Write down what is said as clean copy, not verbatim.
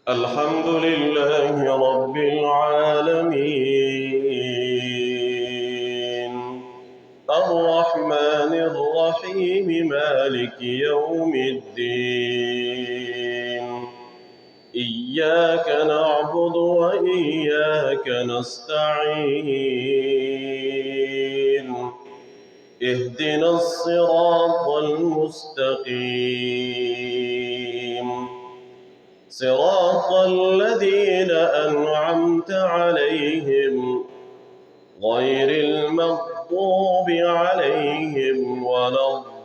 الحمد لله رب العالمين الرحمن الرحيم مالك يوم الدين إياك نعبد وإياك نستعين اهدنا الصراط المستقيم صراط الذين أنعمت عليهم غير المغضوب عليهم ولا الضالين.